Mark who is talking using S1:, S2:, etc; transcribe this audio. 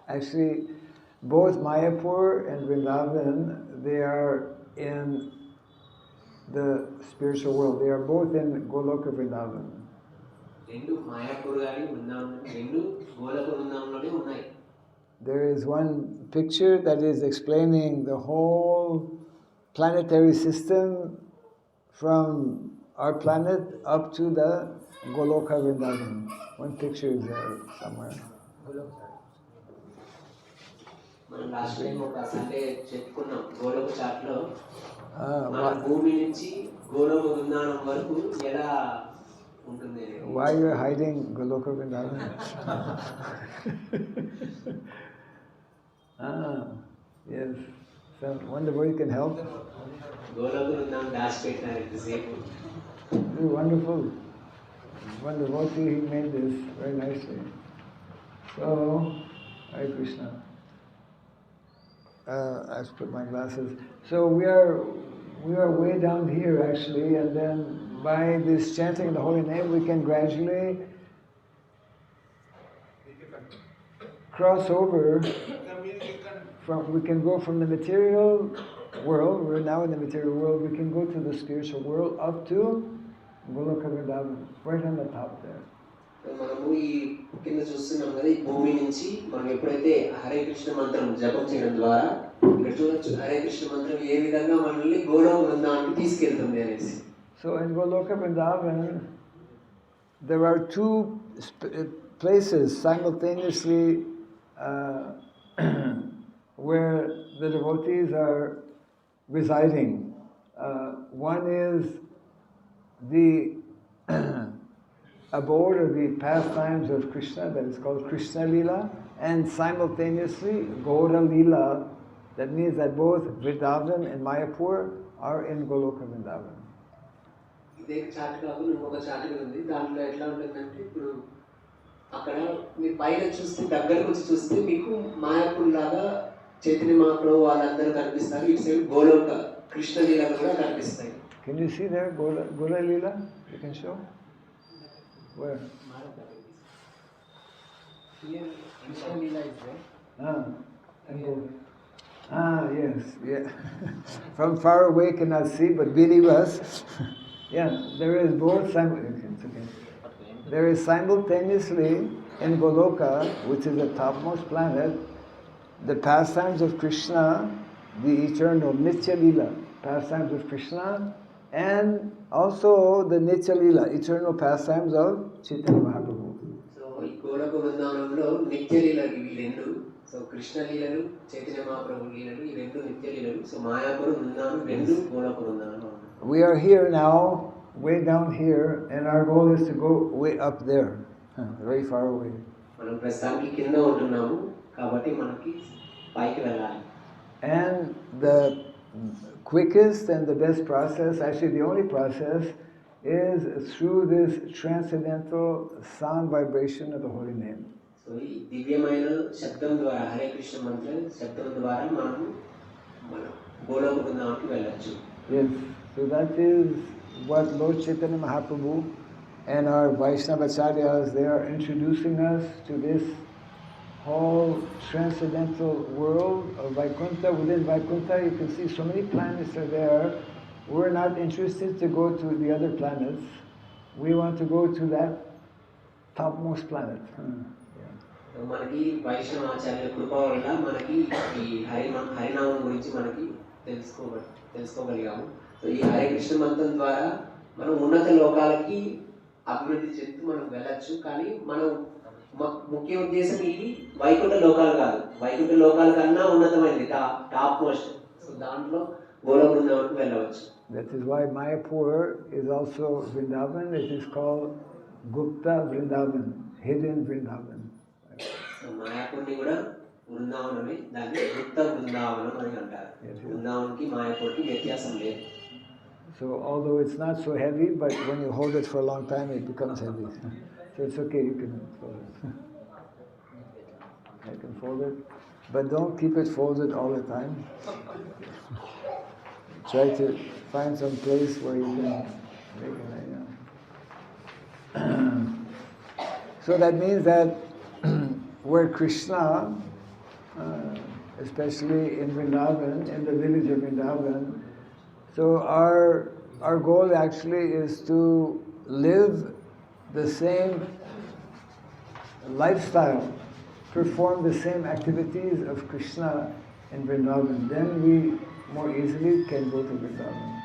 S1: Actually, both Mayapur and Vrindavan, they are in the spiritual world. They are both in Goloka Vrindavan. There is one picture that is explaining the whole planetary system from our planet up to the Goloka Vrindavan. One picture is there somewhere.
S2: మనం last time ఒక Sunday చెప్పుకున్నాం గోలోక చాట్లో మన భూమి నుంచి గోలోక వృందావనం వరకు ఎలా ఉంటుంది.
S1: Why you are hiding Goloka Vrindavan? Yes. So wonder where you can help.
S2: Goloka Vrindavanam దాచి పెట్టినారు ఇంతసేపు.
S1: Wonderful. Wonderful. He made this very nicely. So, Hare Krishna. I have to put my glasses. So we are way down here actually, and then by this chanting the holy name, we can gradually cross over. We can go from the material world. We're now in the material world. We can go to the spiritual world up to Goloka Vrindavan, right on the top there.
S2: మనము ఈ కింద చూస్తున్నాం కదా, ఈ భూమి నుంచి మనం ఎప్పుడైతే హరే కృష్ణ మంత్రం జపం చేయడం ద్వారా ఇక్కడ చూడొచ్చు హరే కృష్ణ మంత్రం ఏ విధంగా మనల్ని గోలోక వృందావనానికి తీసుకెళ్తుంది అనేసి.
S1: So in Goloka Vrindavan, there are two places simultaneously where the devotees are residing. One is the abode of the pastimes of Krishna, that is called Krishna Lila, and simultaneously Gaura Lila, that means that both Vrindavan and Mayapur are in Goloka Vrindavan.
S2: ఇదే chat కాకుండా ఇంకొక chat ఉంది. దాంట్లో ఎట్లా ఉంటుందంటే ఇప్పుడు అక్కడ మీరు పైన చూస్తే దగ్గరకు వచ్చి చూస్తే మీకు మాయాపూర్ లాగా చైతన్య మహాప్రభు వాళ్ళందరూ కనిపిస్తారు. ఇటు సైడ్ గోలోక కృష్ణ లీలలు కూడా కనిపిస్తాయి.
S1: Can you see there Gaura Lila? You can show? Where?
S2: Here Krishna Lila is there.
S1: Yes, yeah. From far away cannot see, but believe us. Yeah, there is both There is simultaneously in Goloka, which is the topmost planet, the pastimes of Krishna, the eternal Nitya Lila, pastimes of Krishna, and also the Nitya Lila, eternal pastimes of Chaitanya Mahaprabhu.
S2: So, ఈ గోలోక వృందావనంలో నిత్య లీలలు ఇవి రెండు. So Krishna లీలలు చైతన్య మహాప్రభు లీలలు ఈ రెండు నిత్య లీలలు. సో మాయాపురం వృందావనం రెండు Goloka Vrindavanam.
S1: We are here now, way down here, and our goal is to go way up there, very far away.
S2: మనం ప్రస్తుతానికి కింద ఉంటున్నాము కాబట్టి మనకి పైకి వెళ్ళాలి.
S1: And the quickest and the best process, actually the only process, is through this transcendental sound vibration of the holy name.
S2: So ఈ దివ్యమైన శబ్దం ద్వారా హరే కృష్ణ మంత్ర శబ్దం ద్వారా మనం గోలోక వృందావనానికి వెళ్ళొచ్చు.
S1: Yes, so that is what Lord Chaitanya Mahaprabhu and our Vaishnava Acharyas, they are introducing us to this whole transcendental world of Vaikuntha. Within Vaikuntha, you can see so many planets are there. We're not interested to go to the other planets. We want to go to that topmost planet.
S2: మనకి వైష్ణవ ఆచార్యుల కృప వల్ల మనకి ఈ హరినామం గురించి మనకి తెలుసుకోగలిగాము. So ఈ హరే కృష్ణ మంత్రం ద్వారా మనం ఉన్నత లోకాలకి అభివృద్ధి చెందుతూ మనం వెళ్ళచ్చు. కానీ మనం ముఖ్య ఉద్దేశం ఇది వైకుంఠ లోకాలు కాదు. వైకుంఠ లోకాల కన్నా ఉన్నతమైనది టాప్ మోస్ట్. సో దాంట్లో గోలోక వృందావనానికి వెళ్ళవచ్చు.
S1: That is why Mayapur is also Vrindavan. It is called Gupta Vrindavan, hidden Vrindavan.
S2: మాయాపూర్ని కూడా వృందావనమే, దాన్ని గుప్త బృందావనం అని అంటారు. బృందావనానికి మాయాపూర్కి వ్యత్యాసం లేదు.
S1: So although it's not so heavy, but when you hold it for a long time, it becomes heavy. So it's okay, you can fold it. I can fold it, but don't keep it folded all the time. Try to find some place where you can make it like that. So that means that where Krishna, especially in Vrindavan, in the village of Vrindavan. So our goal actually is to live the same lifestyle, perform the same activities of Krishna in Vrindavan. Then we more easily can go to Vrindavan.